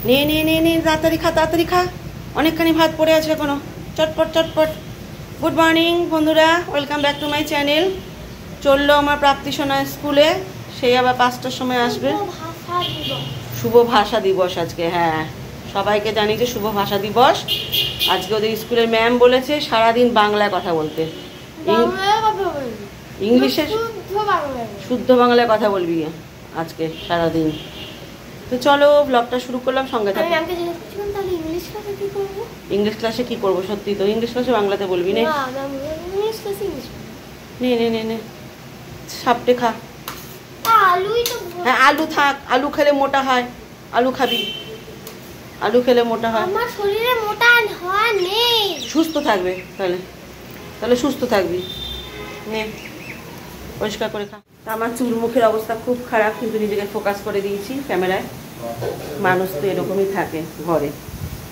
নে তাড়াতাড়ি খা অনেকখানি ভাত পড়ে আছে এখনো চটপট। গুড মর্নিং বন্ধুরা, welcome back to my channel. চললো আমার প্রাপ্তি সোনা স্কুলে, সেই আবার 5টার সময় আসবে। শুভ ভাষা দিবস আজকে, হ্যাঁ সবাইকে জানিয়েছে শুভ ভাষা দিবস। আজকে ওদের স্কুলের ম্যাম বলেছে সারাদিন বাংলায় কথা বলতে, ইংলিশে শুদ্ধ বাংলায় কথা বলবি আজকে সারাদিন। তো চলো ব্লগটা শুরু করলাম, সঙ্গে থাকো। ইংলিশ ক্লাসে কি করবো? সত্যি তো ইংলিশ ক্লাসে বাংলাতে বলবি না? নে সাপটে খা। হ্যাঁ আলু থাক, আলু খেলে মোটা হয়, আলু খাবি, আলু খেলে মোটা হয়। আমার শরীরে মোটা হয় নেই, সুস্থ থাকবে তাহলে সুস্থ থাকবি। নে পরিষ্কার করে খা। আমার চুল মুখের অবস্থা খুব খারাপ, কিন্তু নিজেকে ফোকাস করে দিয়েছি ক্যামেরায়। মানুষ তো এরকমই থাকে, ঘরে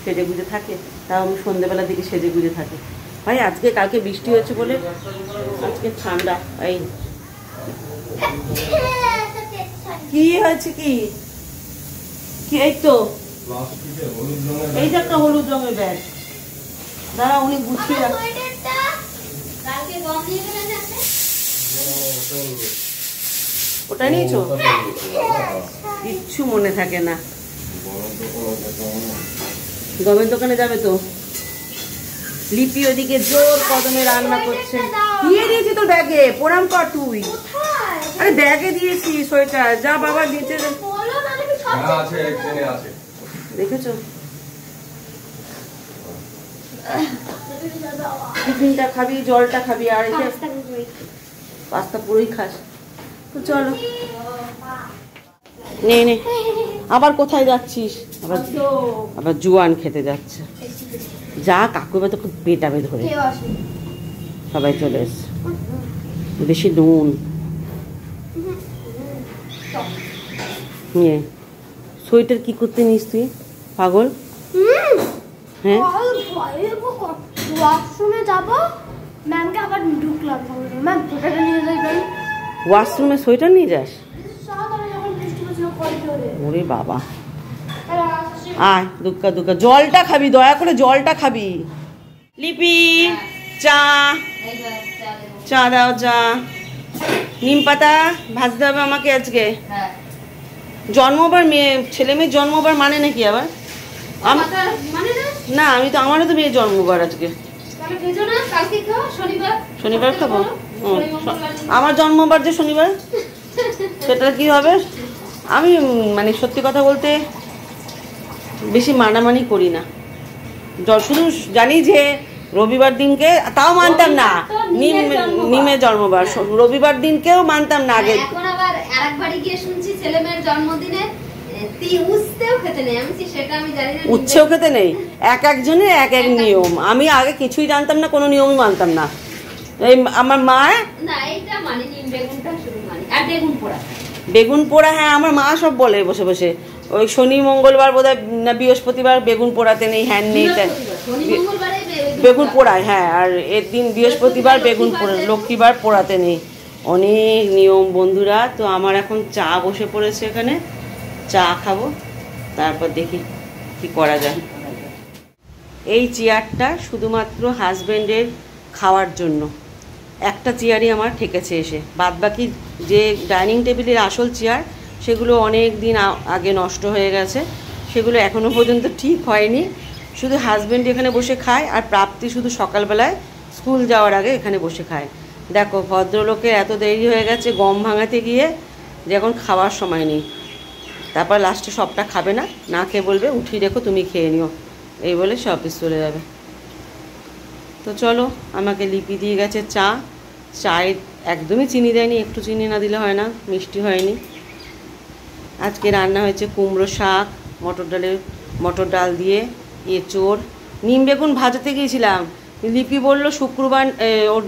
সেজে গুজে থাকে, তাও আমি সন্ধ্যেবেলার দিকে সেজে গুজে থাকে। ভাই আজকে কালকে বৃষ্টি হয়েছে বলে আজকে ঠান্ডা। কি হয়েছে কি? এই তো এই যে একটা হলুদ রঙের ব্যাগ, দাঁড়া উনি গুছিয়ে রাখ। ওটা নিয়েছো? কিচ্ছু মনে থাকে না। গমের দোকানে যাবে তো? লিপি ওদিকে জোর কদমে রান্না করছে। দিয়ে দিয়েছি তো ব্যাগে, প্রণাম কর তুই। আরে ব্যাগে দিয়েছি সোয়েটার, যা বাবা নিচে দেখেছো? টিফিনটা খাবি, জলটা খাবি, আর এই পাস্তা পুরোই খাস। তো চলো নে আবার কোথায় যাচ্ছিস? আবার জুয়ান খেতে যাচ্ছে। যা কাকুবা তো খুব পেটাবে ধরে, সবাই চলে এসছে। বেশি নুন নিয়ে সোয়েটার কি করতে নিস তুই পাগল? হ্যাঁ ওয়াশরুমে সোয়েটার নিয়ে যাস? ওরে বাবা, আয় দুক্কা জলটা খাবি, দয়া করে জলটা খাবি। লিপি চা দাও, চা। নিম পাতা ভাজতে হবে আমাকে আজকে। জন্মবার ছেলে মেয়ের জন্মবার মানে নাকি আবার? না আমি তো, আমারও তো মেয়ের জন্মবার আজকে। শনিবার খাবো? আমার জন্মবার যে শনিবার, সেটা কি হবে? আমি মানে সত্যি কথা বলতে বেশি মানামানি করি না। শুধু জানি যে রবিবার দিনকে, তাও মানতাম না নিমের জন্মবার, রবিবার দিনকেও মানতাম না আগে। এখন আবার আরেকবারই গিয়ে শুনছি ছেলে মেয়ের জন্মদিনে উচ্ছেও খেতে নেই। এক একজনের এক এক নিয়ম। আমি আগে কিছুই জানতাম না, কোনো নিয়মই মানতাম না। এই আমার মা বেগুন পোড়া, হ্যাঁ আমার মা সব বলে বসে বসে, ওই শনি মঙ্গলবার বোধহয় না বৃহস্পতিবার বেগুন পোড়াতে নেই, হ্যান নেই, বেগুন পোড়ায়, হ্যাঁ। আর এর দিন বৃহস্পতিবার বেগুন পোড়া, লক্ষ্মীবার পোড়াতে নেই। অনেক নিয়ম বন্ধুরা। তো আমার এখন চা বসে পড়েছে এখানে, চা খাবো, তারপর দেখি কি করা যায়। এই চেয়ারটা শুধুমাত্র হাজব্যান্ডের খাওয়ার জন্য, একটা চেয়ারই আমার ঠেকেছে এসে। বাদবাকি যে ডাইনিং টেবিলের আসল চেয়ার, সেগুলো অনেক দিন আগে নষ্ট হয়ে গেছে, সেগুলো এখনও পর্যন্ত ঠিক হয়নি। শুধু হাজব্যান্ড এখানে বসে খায়, আর প্রাপ্তি শুধু সকালবেলায় স্কুল যাওয়ার আগে এখানে বসে খায়। দেখো ভদ্রলোকের এত দেরি হয়ে গেছে গম ভাঙাতে গিয়ে, যে এখন খাওয়ার সময় নেই। তারপর লাস্টে সবটা খাবে না, না খেয়ে বলবে উঠিয়ে রেখো তুমি খেয়ে নিও, এই বলে সে অফিস চলে যাবে। তো চলো, আমাকে লিপি দিয়ে গেছে চা। চায়ে একদমই চিনি দেয়নি, একটু চিনি না দিলে হয় না, মিষ্টি হয়নি। আজকে রান্না হয়েছে কুমড়ো শাক, মটর ডাল দিয়ে এঁচোড়। নিম বেগুন ভাজাতে গিয়েছিলাম, লিপি বললো শুক্রবার ওর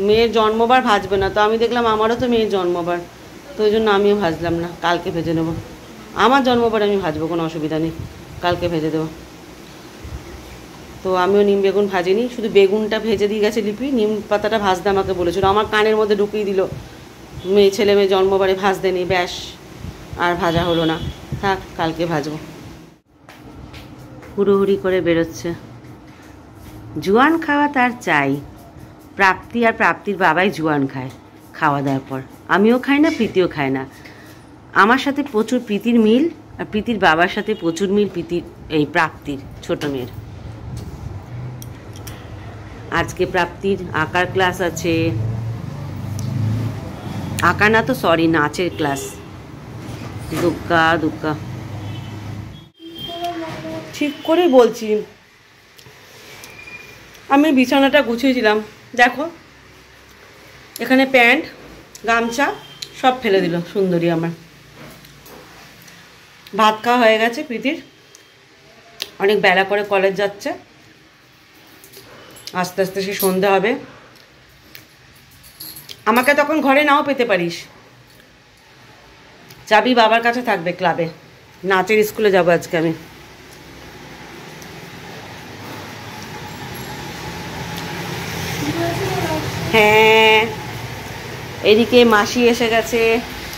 মেয়ের জন্মবার ভাজবে না। তো আমি দেখলাম আমারও তো মেয়ের জন্মবার, তো ওই জন্য আমিও ভাজলাম না, কালকে ভেজে নেবো। আমার জন্মবার আমি ভাজবো, কোনো অসুবিধা নেই, কালকে ভেজে দেবো। তো আমিও নিম বেগুন ভাজিনি, শুধু বেগুনটা ভেজে দিয়ে গেছে লিপি। নিম পাতাটা ভাজতে আমাকে বলেছিল, আমার কানের মধ্যে ঢুকিয়ে দিল, ছেলে মেয়ে জন্মবারে ভাজতে নেই, ব্যাস আর ভাজা হলো না, থাক কালকে ভাজবো। হুড়োহুড়ি করে বেরোচ্ছে। জোয়ান খাওয়া তার চাই। প্রাপ্তি আর প্রাপ্তির বাবাই জোয়ান খায় খাওয়া দাওয়ার পর। আমিও খাই না, প্রীতিও খায় না। আমার সাথে প্রচুর প্রীতির মিল, আর প্রীতির বাবার সাথে প্রচুর মিল প্রীতির এই প্রাপ্তির ছোট মেয়ের। আজকে প্রাপ্তির আঁকার ক্লাস আছে। আঁকা না তো, সরি, নাচের ক্লাস। দুক্কা দুক্কা ঠিক করে বলছি। আমি বিছানাটা গুছিয়েছিলাম, দেখো এখানে প্যান্ট গামছা সব ফেলে দিল সুন্দরী আমার। ভাত খাওয়া হয়ে গেছে প্রীতির, অনেক বেলা করে কলেজ যাচ্ছে, আস্তে আস্তে সে সন্ধে হবে। আমাকে তখন ঘরে নাও পেতে পারিস, চাবি বাবার কাছে থাকবে ক্লাবে। নাচের স্কুলে যাবো আজকে আমি। হ্যাঁ, এদিকে মাসি এসে গেছে,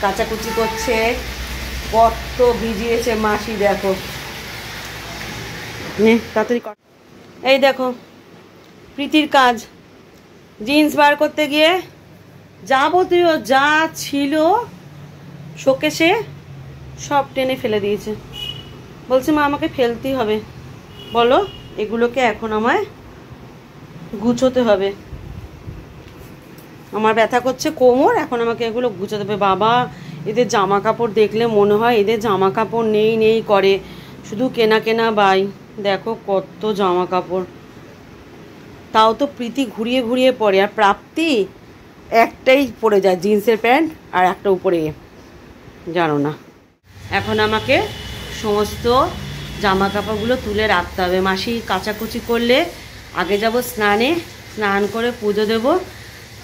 কাচাকুচি করছে। কত ভিজিয়েছে মাসি, দেখো। নে তাড়াতাড়ি কর। এই দেখো প্রীতির কাজ, জিন্স বার করতে গিয়ে যাবতীয় যা ছিল শোকেসে সব টেনে ফেলে দিয়েছে। বলছে মা আমাকে ফেলতেই হবে, বলো এগুলোকে এখন আমায় গুছোতে হবে। আমার ব্যথা করছে কোমর, এখন আমাকে এগুলো গুছোতে হবে। বাবা, এদের জামা কাপড় দেখলে মনে হয় এদের জামা কাপড় নেই নেই করে, শুধু কেনা কেনা বাই। দেখো কত জামা কাপড়, তাও তো প্রীতি ঘুরিয়ে ঘুরিয়ে পরে, আর প্রাপ্তি একটাই পরে যায়, জিন্সের প্যান্ট আর একটা উপরে, জানো না। এখন আমাকে সমস্ত জামা কাপড়গুলো তুলে রাখতে হবে। মাসি কাচাকুচি করলে আগে যাব স্নানে, স্নান করে পুজো দেব,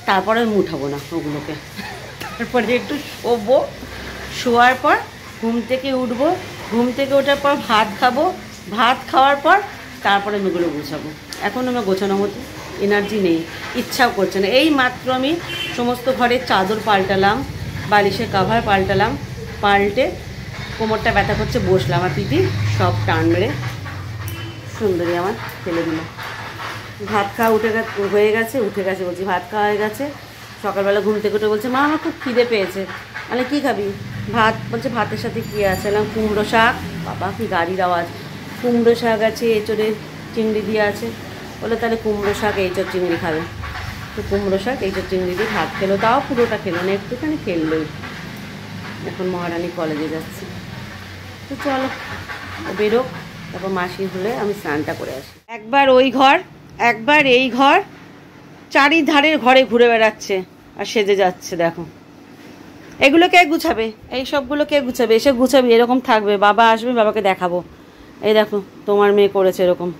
তারপরে মুঠাবো না ওগুলোকে। তারপরে একটু শোবো, শোয়ার পর ঘুম থেকে উঠবো, ঘুম থেকে ওঠার পর ভাত খাবো, ভাত খাওয়ার পর তারপরে আমি ওগুলো গোছাবো। এখন আমার গোছানোর মতো এনার্জি নেই, ইচ্ছাও করছে না। এই মাত্র আমি সমস্ত ঘরের চাদর পাল্টালাম, বালিশের কাভার পাল্টালাম, পাল্টে কোমরটা ব্যথা করছে, বসলাম। আর প্রীতি সব টান মেরে সুন্দরী আমার ফেলে দিল। ভাত খাওয়া হয়ে গেছে, উঠে গেছে, বলছি ভাত খাওয়া হয়ে গেছে। সকালবেলা ঘুম থেকে উঠে বলছে মা আমার খুব খিদে পেয়েছে। মানে কী খাবি? ভাত। বলছে ভাতের সাথে কী আছে? না কুমড়ো শাক। বাবা কি গাড়ির আওয়াজ! কুমড়ো শাক আছে, এঁচড়ে চিংড়ি দিয়ে আছে। বলে তাহলে কুমড়ো শাক এঁচড় চিংড়ি খাবে। তো কুমড়ো শাক এঁচড় চিংড়ি দিয়ে ভাত খেলো, তাও পুরোটা খেলো না, একটুখানি খেললোই। এখন মহারানী কলেজে যাচ্ছে। তো চলো ও বেরোক, তারপর মাসি হলে আমি স্নানটা করে আসি। একবার ওই ঘর একবার এই ঘর, চারিধারের ঘরে ঘুরে বেড়াচ্ছে আর সেজে যাচ্ছে। দেখো এগুলো কে গুছাবে? এই সবগুলো কে গুছাবে? এসে গুছাবি, এরকম থাকবে। বাবা আসবে, বাবাকে দেখাবো। এই দেখো তোমার মেয়ে করেছে এরকম।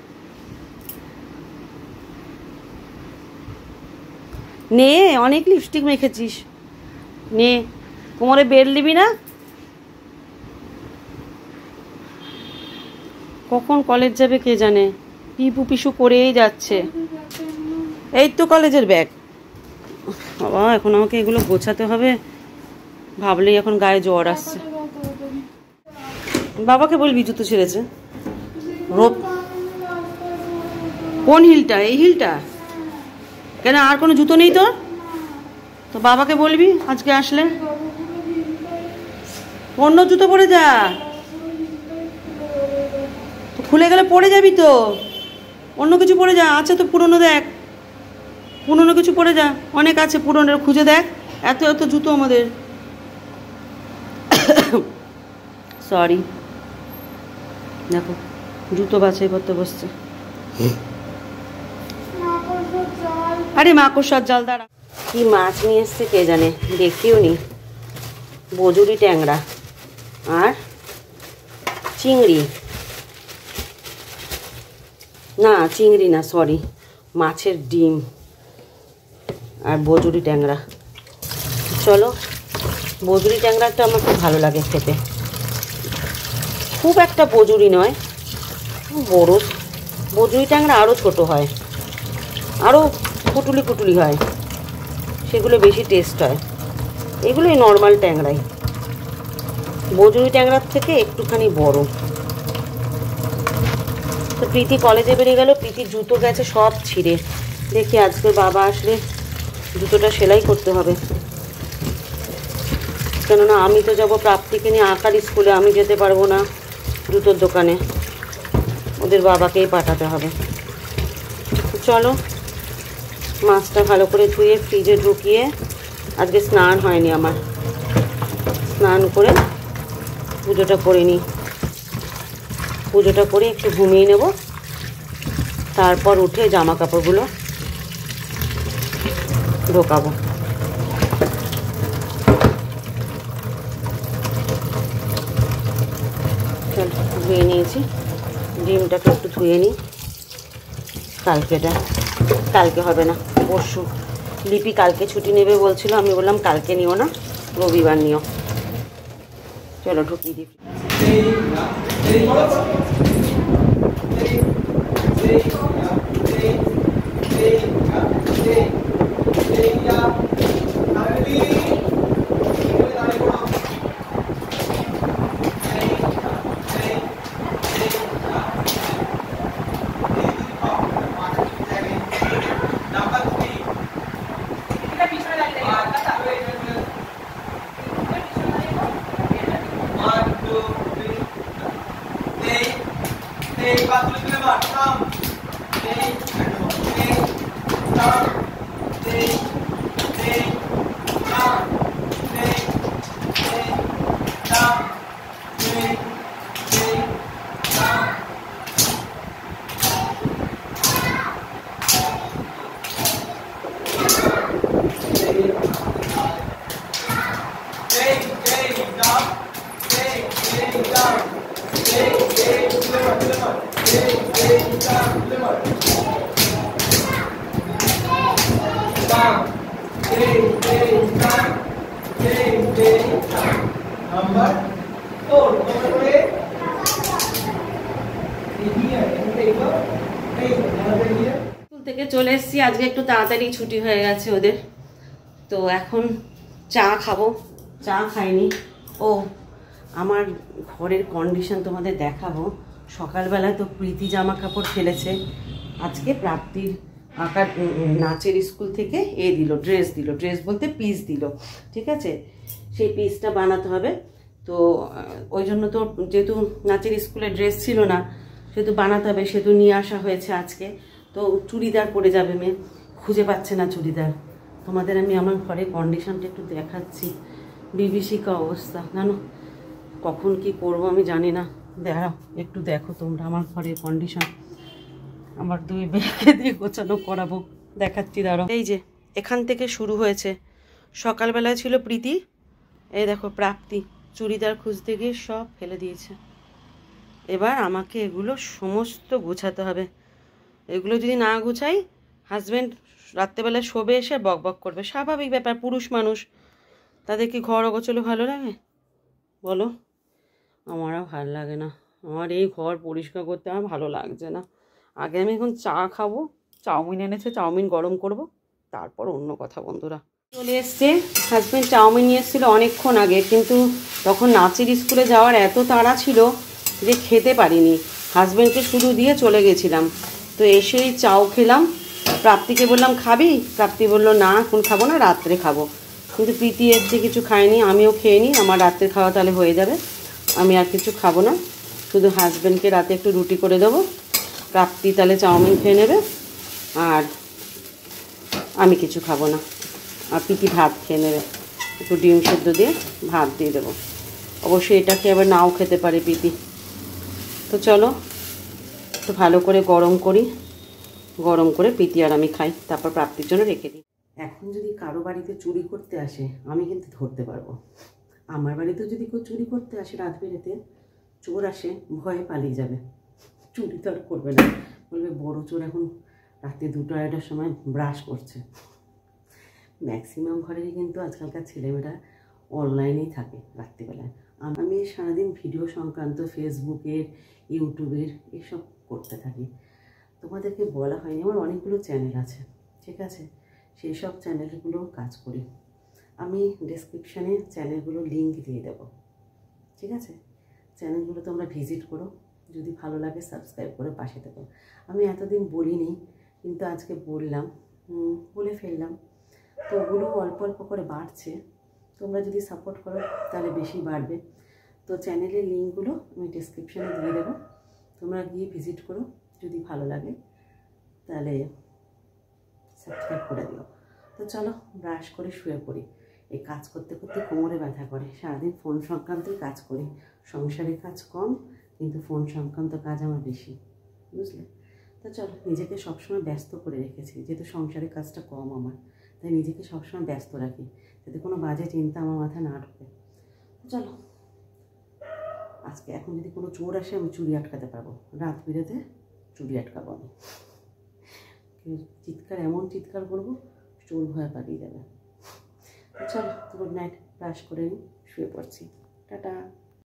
নে, অনেক লিপস্টিক মেখেছিস, নে। কোমরে বেল দিবি না? কখন কলেজ যাবে কে জানে, পিপু পিসু করেই যাচ্ছে। এই তো কলেজের ব্যাগ। বাবা এখন আমাকে এগুলো গোছাতে হবে, ভাবলেই এখন গায়ে জ্বর আসছে। বাবাকে বলবি জুতো ছেড়েছে। কোন হিলটা? এই হিলটা? কেন আর কোনো জুতো নেই তোর? তো বাবাকে বলবি আজকে আসলে অন্য জুতো পরে যা। তো খুলে গেলে পরে যাবি তো, অন্য কিছু পরে যা। আছে তো পুরনো, দেখ পুরনো কিছু পরে যা, অনেক আছে পুরনো, খুঁজে দেখ। এত এত জুতো আমাদের। সরি, দেখো জুতো বাছাই করতে বসছে। আরে মাকড়সার জাল। দ্বারা কি মাছ নিয়ে এসছে কে জানে, দেখিও নি। বজুরি ট্যাংরা আর চিংড়ি, না চিংড়ি না, সরি, মাছের ডিম আর বজুরি ট্যাংরা। চলো, বজুরি ট্যাংরাটা আমার খুব ভালো লাগে খেতে। খুব একটা বজুরি নয়, বড়। বজুরি ট্যাংরা আরও ছোট হয়, আরও কুটুলি কুটুলি হয়, সেগুলো বেশি টেস্ট হয়। এগুলো এই নর্মাল ট্যাংরাই, বজুরি ট্যাংরার থেকে একটুখানি বড়। তো প্রীতি কলেজে বেরিয়ে গেল, প্রীতির জুতো গেছে সব ছিঁড়ে। দেখি আজকে বাবা আসলে জুতোটা সেলাই করতে হবে, কেননা আমি তো যাবো প্রাপ্তিকে নিয়ে আঁকার স্কুলে, আমি যেতে পারবো না জুতোর দোকানে, ওদের বাবাকেই পাঠাতে হবে। চলো মাছটা ভালো করে ধুয়ে ফ্রিজে ঢুকিয়ে, আজকে স্নান হয়নি আমার, স্নান করে পুজোটা করে নিই, পুজোটা করে একটু ঘুমিয়ে নেব, তারপর উঠে জামা কাপড়গুলো ঢোকাবো। চল ধুয়ে নিয়েছি, ডিমটাকে একটু ধুয়ে নিই, কালকে হবে না, পরশু। লিপি কালকে ছুটি নেবে বলছিল, আমি বললাম কালকে নিও না, রবিবার নিও। চলো ঢুকিয়ে দিই। স্কুল থেকে চলে এসেছি, আজকে একটু তাড়াতাড়ি ছুটি হয়ে গেছে ওদের, তো এখন চা খাবো, চা খাইনি। ও আমার ঘরের কন্ডিশন তোমাদের দেখাবো। সকালবেলা তো প্রীতি জামা কাপড় ফেলেছে, আজকে প্রাপ্তির আঁকার নাচের স্কুল থেকে ড্রেস দিল, ড্রেস বলতে পিস দিল, ঠিক আছে, সেই পিসটা বানাতে হবে। তো ওই জন্য তো যেহেতু নাচের স্কুলে ড্রেস ছিল না, সেহেতু বানাতে হবে, সেহেতু নিয়ে আসা হয়েছে আজকে। তো চুড়িদার পরে যাবে মেয়ে, খুঁজে পাচ্ছে না চুড়িদার। তোমাদের আমি আমার ঘরের কন্ডিশনটা একটু দেখাচ্ছি, বিভীষিকা অবস্থা, জানো কখন কি করব আমি জানি না। দাঁড়াও একটু দেখো তোমরা আমার ঘরের কন্ডিশন, আমার দুই মেয়েকে দিয়ে গোছানো করাবো, দেখাচ্ছি দাঁড়াও। এই যে এখান থেকে শুরু হয়েছে, সকালবেলায় ছিল প্রীতি, এই দেখো প্রাপ্তি চুড়িদার খুঁজতে গিয়ে সব ফেলে দিয়েছে। এবার আমাকে এগুলো সমস্ত গুছাতে হবে, এগুলো যদি না গুছাই হাজব্যান্ড রাত্রেবেলা শোবে এসে বক বক করবে, স্বাভাবিক ব্যাপার, পুরুষ মানুষ, তাদের কি ঘর অগোছালো ভালো লাগে বলো? আমারও ভালো লাগে না, আমার এই ঘর পরিষ্কার করতে আমার ভালো লাগছে না। আগে আমি এখন চা খাবো, চাউমিন এনেছে, চাউমিন গরম করব, তারপর অন্য কথা। বন্ধুরা চলে এসছে, হাজব্যান্ড চাউমিন নিয়ে এসেছিল অনেকক্ষণ আগে, কিন্তু তখন নাচের স্কুলে যাওয়ার এত তাড়া ছিল যে খেতে পারিনি, হাজব্যান্ডকে শুধু দিয়ে চলে গেছিলাম। তো এসেই চাউ খেলাম, প্রাপ্তিকে বললাম খাবি, প্রাপ্তি বললো না এখন খাবো না, রাত্রে খাবো। কিন্তু প্রীতি এসছে কিছু খায়নি, আমিও খেয়ে নিই, আমার রাত্রে খাওয়া তাহলে হয়ে যাবে, আমি আর কিছু খাবো না, শুধু হাজব্যান্ডকে রাতে একটু রুটি করে দেবো, প্রাপ্তি তাহলে চাউমিন খেয়ে নেবে, আর আমি কিছু খাবো না, আর প্রীতি ভাত খেয়ে নেবে, একটু ডিম সেদ্ধ দিয়ে ভাত দিয়ে দেবো। অবশ্যই এটাকে আবার নাও খেতে পারে প্রীতি। তো চলো একটু ভালো করে গরম করি, গরম করে প্রীতি আর আমি খাই, তারপর প্রাপ্তির জন্য রেখে দিই। এখন যদি কারো বাড়িতে চুরি করতে আসে আমি কিন্তু ধরতে পারবো। আমার বাড়িতে যদি কেউ চুরি করতে আসে রাত বেড়েতে, চোর আসে ভয়ে পালিয়ে যাবে, চুরি তো আর করবে না, বলবে বড় চোর এখন রাত্রি 2-2:30টার সময় ব্রাশ করছে। ম্যাক্সিমাম ঘরেরই কিন্তু আজকালকার ছেলেমেয়েরা অনলাইনেই থাকে রাত্রিবেলায়। আমি সারাদিন ভিডিও সংক্রান্ত ফেসবুকের, ইউটিউবের এসব করতে থাকি, তোমাদেরকে বলা হয়নি আমার অনেকগুলো চ্যানেল আছে, ঠিক আছে, সেই সব চ্যানেলগুলো কাজ করি। আমি ডেসক্রিপশানে চ্যানেলগুলো লিঙ্ক দিয়ে দেবো, ঠিক আছে, চ্যানেলগুলো তোমরা ভিজিট করো, যদি ভালো লাগে সাবস্ক্রাইব করে পাশে থেকো। আমি এতদিন বলিনি, কিন্তু আজকে বললাম, বলে ফেললাম। তো ওগুলো অল্প অল্প করে বাড়ছে, তোমরা যদি সাপোর্ট করো তাহলে বেশি বাড়বে। তো চ্যানেলের লিঙ্কগুলো আমি ডেসক্রিপশানে দিয়ে দেবো, তোমরা গিয়ে ভিজিট করো। যদি ভালো লাগে তাহলে সাবস্ক্রাইব করে দিও। তো চলো ব্রাশ করে শুয়ে পড়ি। এই কাজ করতে করতে কোমরে ব্যথা করে, সারাদিন ফোন সংক্রান্তই কাজ করি। সংসারের কাজ কম, কিন্তু ফোন সংক্রান্ত কাজ আমার বেশি, বুঝলে? তো চলো, নিজেকে সবসময় ব্যস্ত করে রেখেছি, যেহেতু সংসারের কাজটা কম আমার, তাই নিজেকে সবসময় ব্যস্ত রাখি, যাতে কোনো বাজে চিন্তা আমার মাথায় না ঢোকে। চলো, আজকে এখন যদি কোনো চোর আসে আমি চুরি আটকাতে পারবো, রাত বিরেতে চুরি আটকাবো আমি। চিৎকার, এমন চিৎকার করবো চোর ভয় পালিয়ে যাবে। চলো, গুড নাইট, ব্রাশ করে নিই, শুয়ে পড়ছি, টাটা।